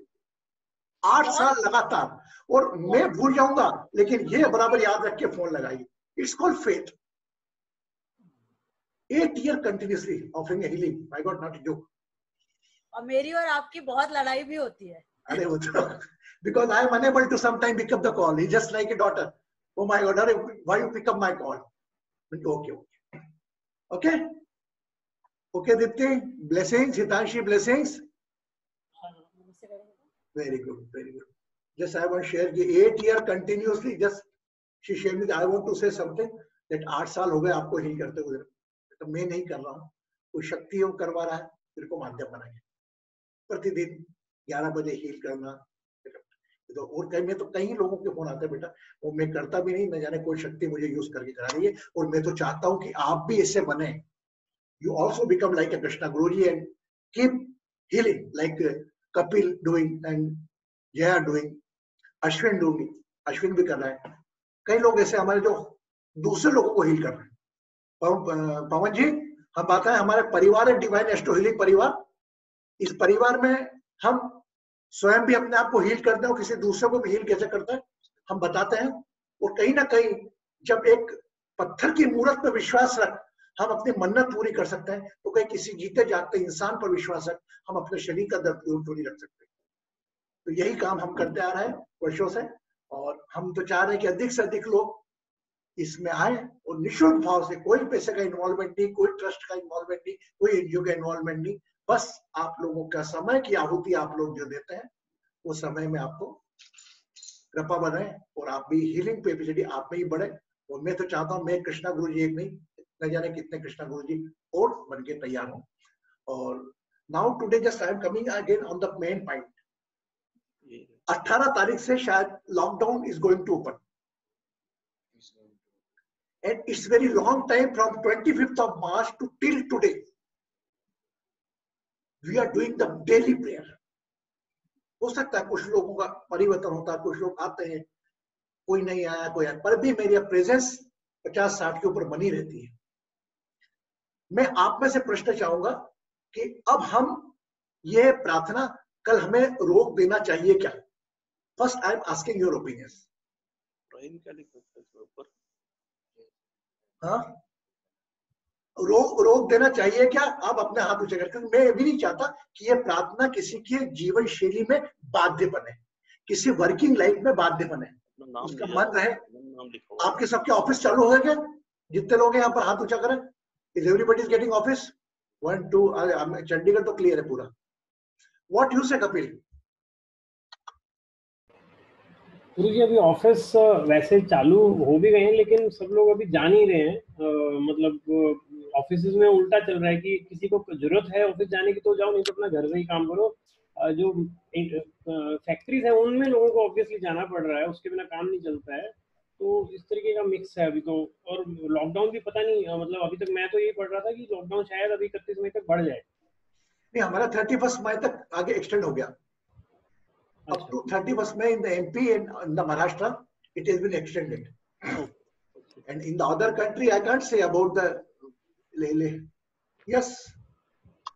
8 साल लगातार, और मैं भूल जाऊंगा लेकिन ये बराबर याद रख के फोन लगाई। It's called faith. 8 years continuously offering a healing. My God, not a joke. और मेरी और आपकी बहुत लड़ाई भी होती है। अरे वो तो because I am unable to sometimes pick up the call. He's just like a daughter. Oh my God, why you pick up my call? Okay, Dipti, blessings, Hitanshi, blessings. Very good. Just I want to share 8 years continuously. Just she shared me. I want to say something that 8 साल हो गए आपको heal करते हुए, तो मैं नहीं कर रहा हूँ, कोई शक्ति योग करवा रहा है, मेरे को माध्यम बनाएंगे। प्रतिदिन 11 बजे हील करना, तो और कहीं में तो कई लोगों के फोन आते हैं, बेटा वो मैं करता भी नहीं, न जाने कोई शक्ति मुझे यूज करके करा रही है, और मैं तो चाहता हूँ कि आप भी ऐसे बने। You also become like a Krishna Guruji and keep healing like Kapil doing and Jaya doing, Ashwin doing, Ashwin भी कर रहा है। कई लोग ऐसे हमारे जो दूसरे लोगों को हील कर रहे हैं। पवन जी, हम बात है, हमारे परिवार है डिवाइन एस्ट्रो हीलिंग परिवार। इस परिवार में हम स्वयं भी अपने आप को हील करते हैं और किसी दूसरे को भी हील कैसे करते हैं हम बताते हैं। और कहीं ना कहीं जब एक पत्थर की मूर्त पर विश्वास रख हम अपनी मन्नत पूरी कर सकते हैं, तो कहीं किसी जीते जागते इंसान पर विश्वास रख हम अपने शरीर का दर्द पूरी रख सकते हैं। तो यही काम हम करते आ रहे हैं वर्षों से, और हम तो चाह रहे हैं कि अधिक से अधिक लोग इसमें आए, और निःशुल्क भाव से, कोई पैसे का इन्वॉल्वमेंट नहीं, कोई ट्रस्ट का इन्वॉल्वमेंट नहीं, कोई एनजीओ का इन्वॉल्वमेंट नहीं, बस आप लोगों का समय की आहुति आप लोग जो देते हैं वो समय में आपको कृपा बने और आप भी हीलिंग कैपेसिटी आप में ही बढ़े। और मैं तो चाहता हूँ मैं कृष्णा गुरु जी एक नहीं, न जाने कितने कृष्णा गुरु जी और बन के तैयार हूँ। और now today just I am coming again on the main point. 18 तारीख से शायद lockdown is going to open, and it's very long time from 25th of March to till today. We are doing the daily prayer. हो सकता है कुछ लोगों का परिवर्तन होता है, कुछ लोग आते हैं, कोई नहीं आया, कोई आया, पर भी मेरी प्रेजेंस 50-60 के ऊपर बनी रहती है। मैं आप में से प्रश्न चाहूंगा कि अब हम ये प्रार्थना कल हमें रोक देना चाहिए क्या? First I am asking your opinions. हाँ, रोक देना चाहिए क्या? आप अपने हाथ ऊंचे करके, मैं ये भी नहीं चाहता कि ये प्रार्थना किसी की जीवन शैली में बाध्य बने, किसी वर्किंग लाइफ में बाध्य बने। उसका मन रहे। आपके सबके ऑफिस चालू हो गए? जितने लोग हैं यहाँ पर हाथ ऊंचा करें। Is everybody is getting office? 1 2 Chandigarh तो क्लियर है पूरा। व्हाट यू से कपिल? गुरुजी अभी ऑफिस वैसे चालू हो भी गए हैं, लेकिन सब लोग अभी जा नहीं रहे हैं। मतलब ऑफिस में उल्टा चल रहा है कि किसी को जरूरत है ऑफिस जाने की तो जाओ, नहीं तो अपना घर से ही काम करो। जो फैक्ट्रीज है उनमें लोगों को ऑब्वियसली जाना पड़ रहा है, उसके बिना काम नहीं चलता है। तो इस तरीके का मिक्स है अभी तो। और लॉकडाउन भी पता नहीं, मतलब अभी तक मैं तो यही पढ़ रहा था कि लॉकडाउन शायद अभी 31 मई तक बढ़ जाए। नहीं, हमारा 31 मई तक आगे एक्सटेंड हो गया। Up to 31st May in the MP and in the Maharashtra, it has been extended. And in the other country, I can't say about the. Yes,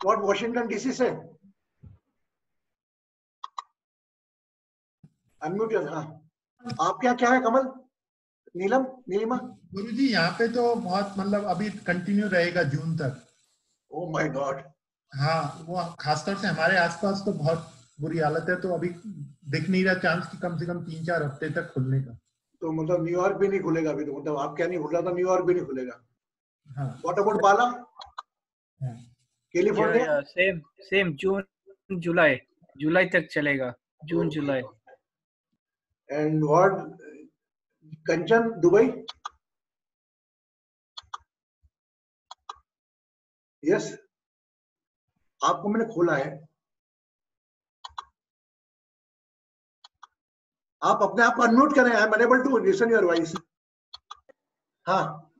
what Washington DC said. Unmute your. हाँ, आपके यहाँ क्या है कमल? नीलिमा? गुरुजी यहाँ पे तो बहुत मतलब अभी कंटिन्यू रहेगा जून तक। Oh my God. हाँ, वो खासतौर से हमारे आसपास तो बहुत बुरी हालत है, तो अभी दिख नहीं रहा चांस कि कम से कम 3-4 हफ्ते तक खुलने का। तो मतलब न्यूयॉर्क भी नहीं खुलेगा अभी तो? मतलब आप क्या नहीं खुल रहा था, न्यूयॉर्क भी नहीं खुलेगा? हाँ। What about Bala? California? Same June July तक चलेगा, June July. And what Kanchan, Dubai? Yes, आपको मैंने खोला है, आप अपने आप को अनम्यूट करें। I am unable to listen your voice. हाँ,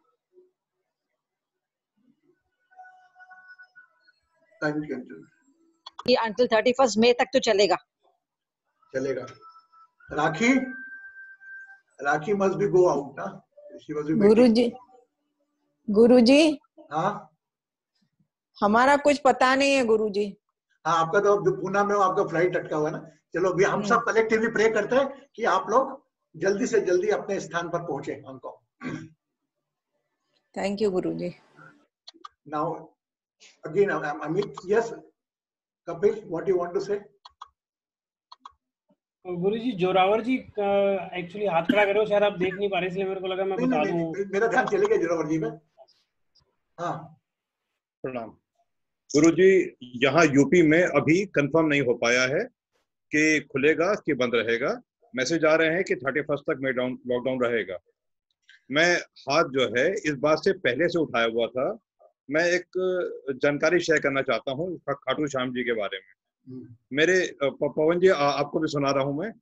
ये until 31st May तक तो चलेगा। राखी must be go out ना? She must be गुरुजी हाँ, हमारा कुछ पता नहीं है गुरुजी। हाँ, आपका तो जो पूना में हो, आपका फ्लाइट अटका हुआ है ना। चलो भी हम सब कलेक्टिवली प्रे करते हैं कि आप लोग जल्दी से जल्दी अपने स्थान पर पहुंचे। हमको थैंक यू गुरुजी। Now again Amit, yes Kapil, what you want to say? गुरुजी जोरावर जी एक्चुअली हाथ खड़ा करे हो, शायद आप देख नहीं पा रहे, इसलिए मेरे को लगा मैं बता दूं। मेरा ध्यान चले गया जोरावर जी पे। हाँ, प्रणाम गुरुजी। यहाँ यूपी में अभी कंफर्म नहीं हो पाया है कि खुलेगा कि बंद रहेगा। मैसेज आ रहे हैं कि 31st तक में लॉकडाउन रहेगा। मैं हाथ जो है इस बात से पहले से उठाया हुआ था। मैं एक जानकारी शेयर करना चाहता हूँ खाटू श्याम जी के बारे में। मेरे पवन जी, आपको भी सुना रहा हूँ मैं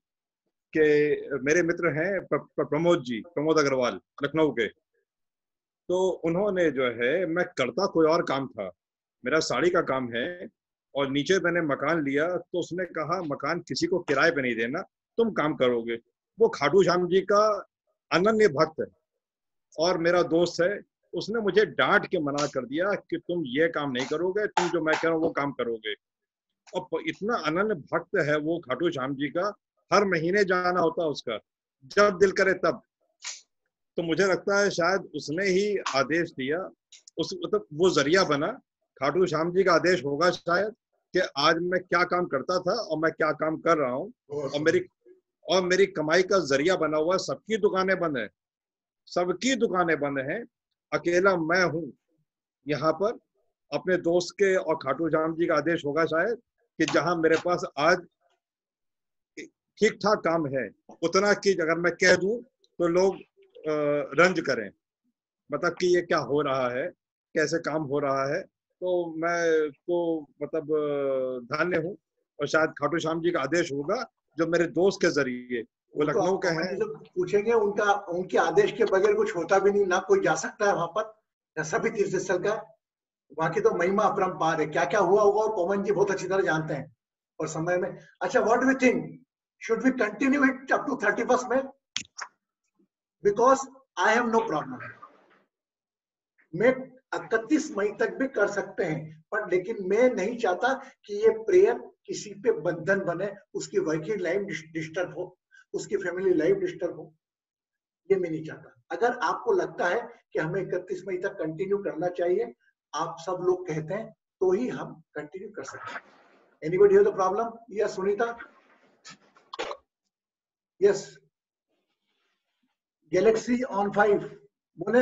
कि मेरे मित्र हैं प्रमोद अग्रवाल, लखनऊ के। तो उन्होंने जो है, मैं करता कोई और काम था, मेरा साड़ी का काम है, और नीचे मैंने मकान लिया, तो उसने कहा मकान किसी को किराए पे नहीं देना, तुम काम करोगे। वो खाटू श्याम जी का अनन्य भक्त है और मेरा दोस्त है। उसने मुझे डांट के मना कर दिया कि तुम ये काम नहीं करोगे, तुम जो मैं कह रहा हूँ वो काम करोगे। और इतना अनन्य भक्त है वो खाटू श्याम जी का, हर महीने जाना होता है उसका, जब दिल करे तब। तो मुझे लगता है शायद उसने ही आदेश दिया, उस मतलब वो जरिया बना, खाटू श्याम जी का आदेश होगा शायद, कि आज मैं क्या काम करता था और मैं क्या काम कर रहा हूँ, और मेरी कमाई का जरिया बना हुआ। सबकी दुकानें बंद है, सबकी दुकानें बंद हैं, अकेला मैं हूँ यहाँ पर। अपने दोस्त के और खाटू श्याम जी का आदेश होगा शायद कि जहां मेरे पास आज ठीक ठाक काम है, उतना कि अगर मैं कह दूं तो लोग रंज करें, मतलब कि ये क्या हो रहा है, कैसे काम हो रहा है। तो मैं तो मतलब धन्य हूँ, और शायद खाटू श्याम जी का आदेश होगा जो मेरे दोस्त के जरिए, वो लखनऊ के हैं। पूछेंगे उनके आदेश के बगैर कुछ होता भी नहीं, ना कोई जा सकता है वहां पर, या सभी तीर्थ स्थल का। वहां की तो महिमा अपरंपार है, क्या क्या हुआ होगा और पवन जी बहुत अच्छी तरह जानते हैं और समय में। अच्छा, what do you think, should we continue it up to 31st में? Because I have no problem, मैं 31 मई तक भी कर सकते हैं, पर लेकिन मैं नहीं चाहता कि ये प्रेयर किसी पे बंधन बने, उसकी वर्किंग लाइफ डिस्टर्ब हो, उसकी फैमिली लाइफ डिस्टर्ब हो, ये मैं नहीं चाहता। अगर आपको लगता है कि हमें 31 मई तक कंटिन्यू करना चाहिए, आप सब लोग कहते हैं, तो ही हम कंटिन्यू कर सकते हैं। Anybody have the problem? Yes Sunita? Yes. Galaxy on 5 बोले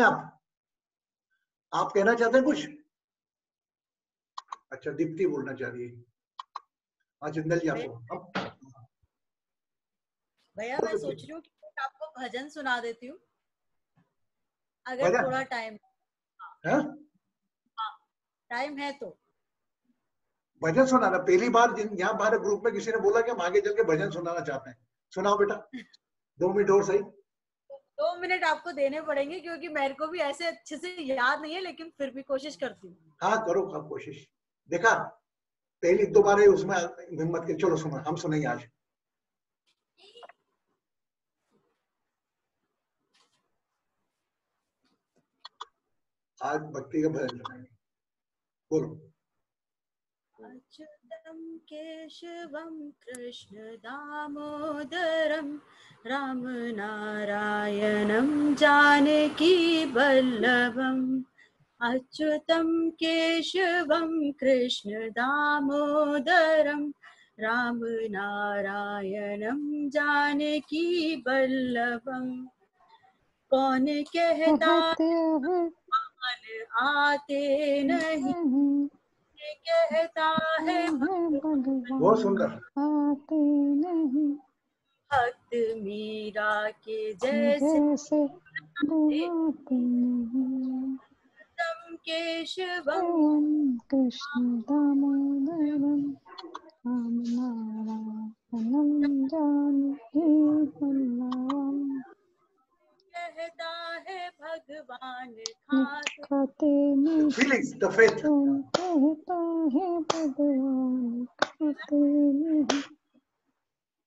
आप कहना चाहते हैं कुछ? अच्छा, दीप्ति बोलना चाह रही है। हाँ जिंदल जी आपको। भैया मैं सोच रही हूँ कि आपको भजन सुना देती हूँ अगर थोड़ा टाइम। हाँ टाइम है तो भजन सुनाना। पहली बार यहाँ हमारे ग्रुप में किसी ने बोला कि हम आगे चल के भजन सुनाना चाहते हैं। सुनाओ बेटा, 2 मिनट और सही। 2 मिनट आपको देने पड़ेंगे क्योंकि मेरे को भी ऐसे अच्छे से याद नहीं है, लेकिन फिर भी कोशिश करती हूँ। हाँ करो आप कोशिश। देखा पहली 2 बार उसमें हिम्मत के। चलो सुनो, हम सुनेंगे आज। आज भक्ति का भजन सुनाएंगे। बोलो। अच्युतं केशवं कृष्ण दामोदरं राम नारायणं जानकी वल्लभम्। अच्युतं केशवं कृष्ण दामोदरं राम नारायणं जानकी वल्लभम्। कौन कहता है आते नहीं, कहता है बहुत सुंदर। आते नहीं भक्त मीरा के जैसे बुलाते नहीं। केशवम कृष्ण दामोदरम राम नारायणं जानकी वल्लभम्। कहता है भगवान खाते नहीं, फीलिंग्स द फेथ। कहता है भगवान खाते नहीं।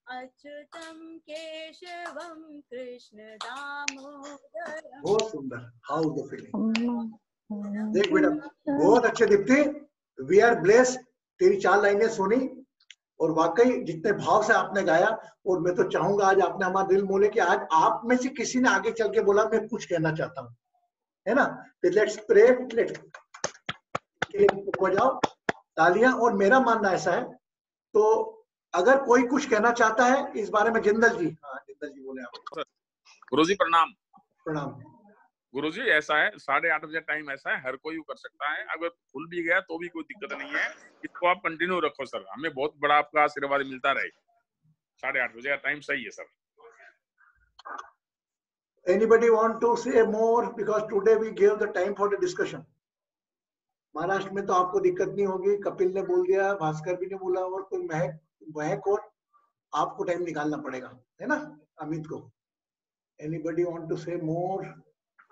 अच्युतम केशवम कृष्ण दामोदरम। बहुत सुंदर। How the feeling. देख बेटा बहुत अच्छे दीप्ति, वी आर ब्लेस्ड। तेरी 4 लाइनें सुनी और वाकई जितने भाव से आपने गाया, और मैं तो चाहूंगा आज आपने हमारा दिल मोले कि आज आप में से किसी ने आगे चल के बोला मैं कुछ कहना चाहता हूँ, है ना? तो लेट्स प्रे, बजाओ तालियां। और मेरा मानना ऐसा है, तो अगर कोई कुछ कहना चाहता है इस बारे में, जिंदल जी। हाँ जिंदल जी बोले आप। गुरुजी प्रणाम। प्रणाम। गुरुजी ऐसा है, 8:30 बजे टाइम ऐसा है, हर कोई कर सकता है। अगर खुल भी गया तो भी कोई दिक्कत नहीं है, इसको आप कंटिन्यू रखो सर। हमें बहुत बड़ा आपका आशीर्वाद मिलता रहे। 8:30 बजे का टाइम सही है sir. Anybody want to say more, because today we gave the time for the discussion. Maharashtra में तो आपको दिक्कत नहीं होगी, कपिल ने बोल दिया, भास्कर भी ने बोला, और कोई महक और आपको टाइम निकालना पड़ेगा, है ना अमित को। Anybody want to say more?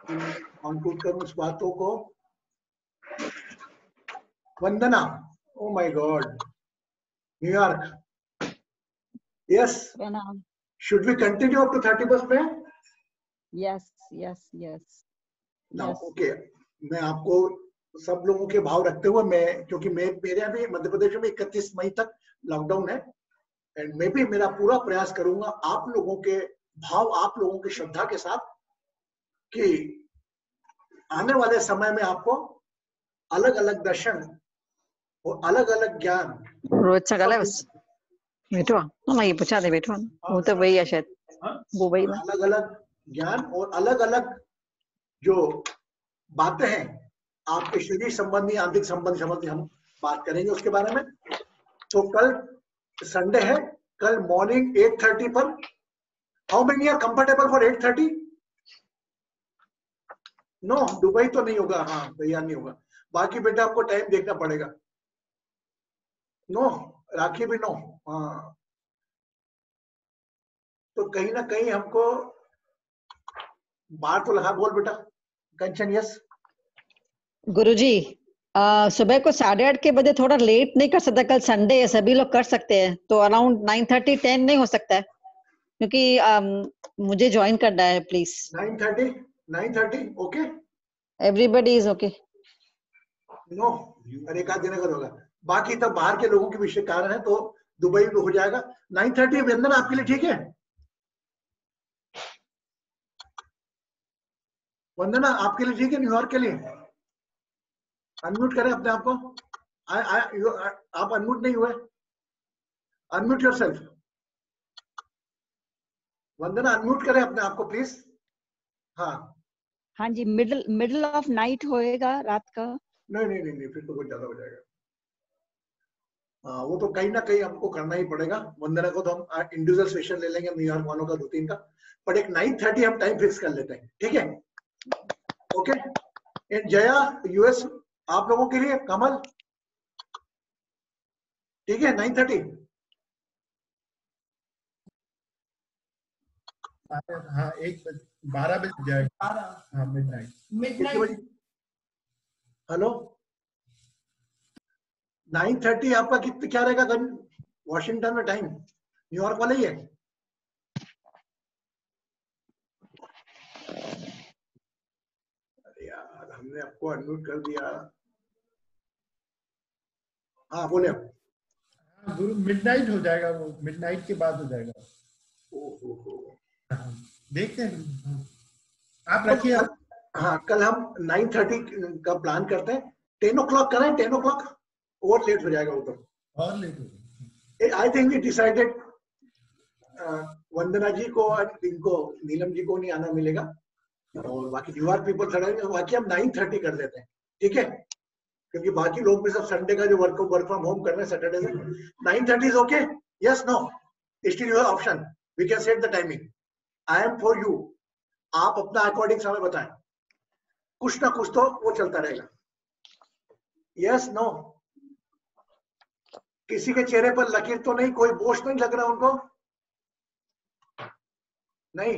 Conclude करूं इस बातों को। Vandana, oh my God, New York. Yes, should we continue up to 31st में? Yes yes yes. ओके, मैं आपको सब लोगों के भाव रखते हुए, मैं क्योंकि मेरे अभी मध्य प्रदेश में 31 मई तक लॉकडाउन है, एंड मैं भी मेरा पूरा प्रयास करूंगा आप लोगों के भाव, आप लोगों की श्रद्धा के साथ, कि आने वाले समय में आपको अलग अलग दर्शन और अलग अलग ज्ञान। रोज चला बस बेटो ना, ये पूछा दे बेटो, वो तो वही है शायद, वो वही में अलग अलग ज्ञान और अलग अलग जो बातें हैं आपके शरीर संबंधी, आंतरिक संबंधी हम बात करेंगे उसके बारे में। तो कल संडे है, कल मॉर्निंग 8:30 पर। How many are comfortable for 8:30? No, Dubai तो नहीं होगा, हाँ तैयार नहीं होगा। बाकी बेटा आपको टाइम देखना पड़ेगा। नो, राखी भी नो। हाँ, तो कहीं ना कहीं हमको बात तो लगा। बोल बेटा कंचन। यस गुरुजी, सुबह को 8:30 के बजे थोड़ा लेट नहीं कर सकता? कल संडे है, सभी लोग कर सकते हैं, तो अराउंड 9:30 10 नहीं हो सकता है? क्योंकि मुझे ज्वाइन करना है please. 9:30 okay, everybody is okay? No, अरे एक आध दिन अगर होगा, बाकी तब बाहर के लोगों के विषय कारण है, तो दुबई में हो जाएगा 9:30। वंदना आपके लिए ठीक है? वंदना आपके लिए ठीक है? न्यूयॉर्क के लिए अनम्यूट करें अपने आप को। आप अनम्यूट नहीं हुए, अनम्यूट योरसेल्फ। वंदना अनम्यूट करें अपने आप को प्लीज। हाँ हाँ जी, मिडल ऑफ नाइट होएगा रात का? नहीं, फिर तो बहुत ज्यादा हो जाएगा। वो तो कहीं ना कहीं हमको करना ही पड़ेगा। वंदना को तो हम इंडिविजुअल सेशन ले लेंगे न्यूयॉर्क वालों का 2-3 का, बट एक 9:30 हम टाइम फिक्स कर लेते हैं, ठीक है? ओके। एंड जया यूएस आप लोगों के लिए, कमल ठीक है 9:30? हाँ 12 बजे जाएगा। हाँ मिडनाइट। हेलो 9:30 आपका कितना क्या रहेगा वॉशिंगटन में टाइम? न्यूयॉर्क वाला ही है? अरे यार हमने आपको अनम्यूट कर दिया। हाँ बोले आप। गुरु मिडनाइट हो जाएगा, वो मिडनाइट के बाद हो जाएगा। देखते हैं, आप रखिए। हाँ कल हम 9:30 का प्लान करते हैं। 10 o'clock करें? 10 o'clock और लेट हो जाएगा उधर, और लेट हो। आई थिंक वी डिसाइडेड वंदना जी को और इनको नीलम जी को नहीं आना मिलेगा, और बाकी न्यूयॉर्क पीपल चढ़ेंगे। बाकी हम 9:30 कर लेते हैं, ठीक है? क्योंकि बाकी लोग भी सब संडे का जो वर्क फ्रॉम होम कर रहे हैं सैटरडे में। 9:30 is okay? Yes no? Still your option, we can set the timing. I am for you. आप अपना अकॉर्डिंग समय बताएं, कुछ ना कुछ तो वो चलता रहेगा। Yes no? किसी के चेहरे पर लकीर तो नहीं, कोई बोझ नहीं लग रहा उनको? नहीं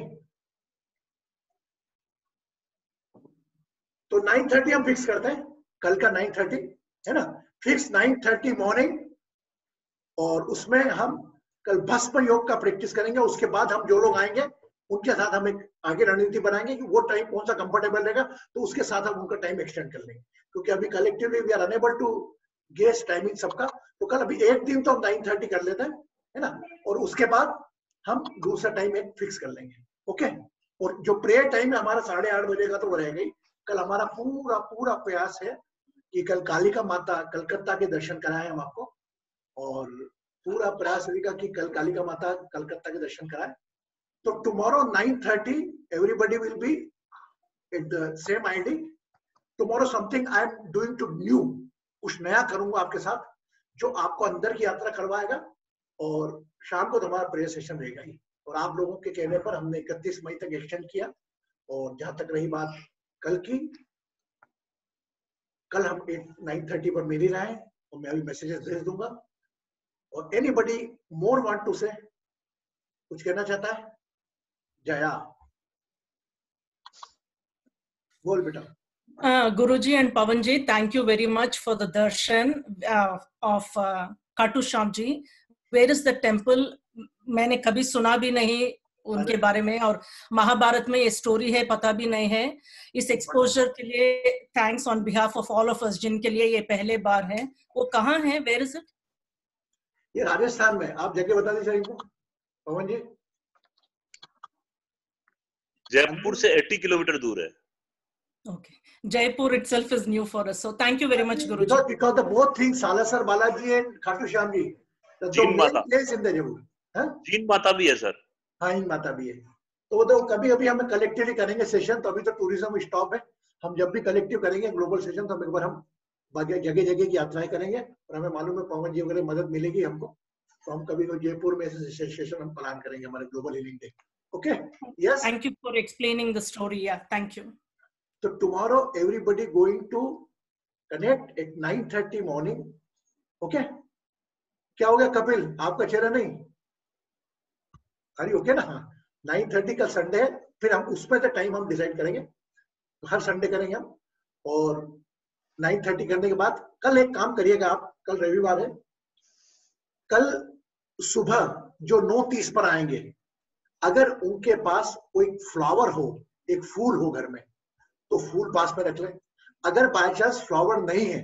तो 9:30 हम फिक्स करते हैं, कल का 9:30 है ना? फिक्स 9:30 मॉर्निंग, और उसमें हम कल भस्म योग का प्रैक्टिस करेंगे। उसके बाद हम जो लोग आएंगे उनके साथ हम एक आगे रणनीति बनाएंगे कि वो टाइम कौन सा कंफर्टेबल रहेगा, तो उसके साथ हम उनका टाइम एक्सटेंड कर लेंगे। क्योंकि अभी collectively we are unable to guess timing सबका, तो कल अभी एक दिन तो हम 9:30 कर लेते हैं, है ना? और उसके बाद हम दूसरा टाइम एक फिक्स कर लेंगे, ओके? और जो प्रेयर टाइम है हमारा 8:30 बजे का तो वो रहेगा ही। कल हमारा पूरा प्रयास है कि कल कालिका माता कलकत्ता के दर्शन कराएं हम आपको, और पूरा प्रयास रहेगा कि कल कालिका माता कलकत्ता के दर्शन कराएं। तो tomorrow 9:30 everybody will be at the same ID. Tomorrow something I am doing to new, कुछ नया करूंगा आपके साथ जो आपको अंदर की यात्रा करवाएगा, और शाम को तो हमारा प्रेयर सेशन रहेगा ही। और आप लोगों के कहने पर हमने 31 मई तक एक्सटेंड किया। और जहां तक रही बात कल की, कल हम 9:30 पर मेरी राय, और मैं अभी मैसेजेस भेज दूंगा। और एनीबडी मोर वांट टू से, कुछ कहना चाहता है? जया बोल बेटा। Guruji and Pavanji, thank you very much for the darshan of Khatu Sham ji. Where is the temple? मैंने कभी सुना भी नहीं उनके बारे में, और महाभारत में ये स्टोरी है पता भी नहीं है। इस एक्सपोजर के लिए thanks on behalf of all of us जिनके लिए ये पहले बार है। वो कहाँ है? Where is it? ये राजस्थान में। आप जगह बता दीजिए इनको पवन जी। जयपुर से 80 किलोमीटर दूर है। Okay. Jaipur itself is new for us, so thank you very much, Guruji. Because the both things, Salasar Balaji and Khatu Sham ji, the main place in the Jaipur। Gene माता भी है sir. हाँ gene माता भी है। तो वो कभी कभी हम कलेक्टिवली करेंगे सेशन। तो अभी तो टूरिज्म स्टॉप है। हम जब भी कलेक्टिव करेंगे ग्लोबल सेशन, तो एक बार हम जगह जगह की यात्राएं करेंगे। और हमें मालूम है पवन जी वगैरह मदद मिलेगी हमको, तो हम कभी जयपुर में सेशन हम प्लान करेंगे हमारे global healing day. Okay, yes, thank you for explaining the story. Yeah thank you. So tomorrow everybody going to connect at 9:30 morning, okay? क्या हो गया कपिल, आपका चेहरा नहीं अरे ओके ना? 9:30 का संडे है, फिर हम उसमें तो टाइम हम डिसाइड करेंगे, हर संडे करेंगे हम। और 9:30 करने के बाद कल एक काम करिएगा आप, कल रविवार है, कल सुबह जो 9:30 पर आएंगे, अगर उनके पास कोई फ्लावर हो, एक फूल हो घर में, तो फूल पास में रख लें। अगर बाय चांस फ्लावर नहीं है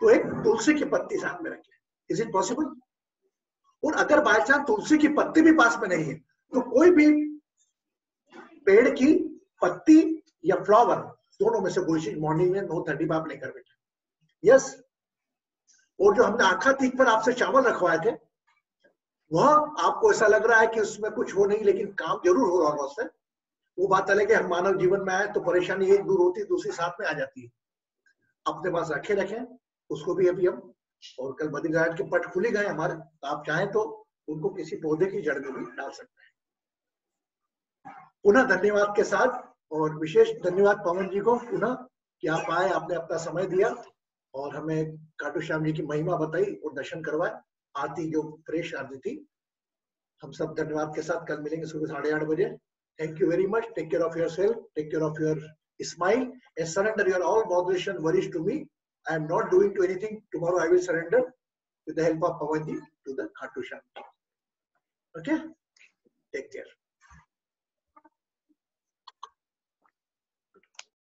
तो एक तुलसी की पत्ती साथ में रख लें। Is it possible? और अगर बाय चांस तुलसी की पत्ती भी पास में नहीं है तो कोई भी पेड़ की पत्ती या फ्लावर, दोनों में से कोई चीज मॉर्निंग में 9:30 पर आप लेकर बैठे। यस। और जो हमने आखा तीज पर आपसे चावल रखवाए थे, वह आपको ऐसा लग रहा है कि उसमें कुछ हो नहीं, लेकिन काम जरूर हो रहा है उससे। वो बात अलग है, हम मानव जीवन में आए तो परेशानी एक दूर होती है, दूसरी साथ में आ जाती है। अपने पास रखें उसको भी अभी हम, और कल बद्रीनाथ के पट खुले गए हमारे, तो आप चाहें तो उनको किसी पौधे की जड़ में भी डाल सकते हैं। पुनः धन्यवाद के साथ, और विशेष धन्यवाद पवन जी को पुनः कि आप आए, आपने अपना समय दिया और हमें खाटू श्याम जी की महिमा बताई और दर्शन करवाए। आरती जो फ्रेश आरती थी, हम सब धन्यवाद के साथ कल मिलेंगे सुबह 8:30 बजे। Thank you very much. Take care of yourself. Take care of your smile and surrender your all moderation worries to me. I am not doing to anything. Tomorrow I will surrender with the help of Pawanji to the Khatu Sham. Okay? Take care.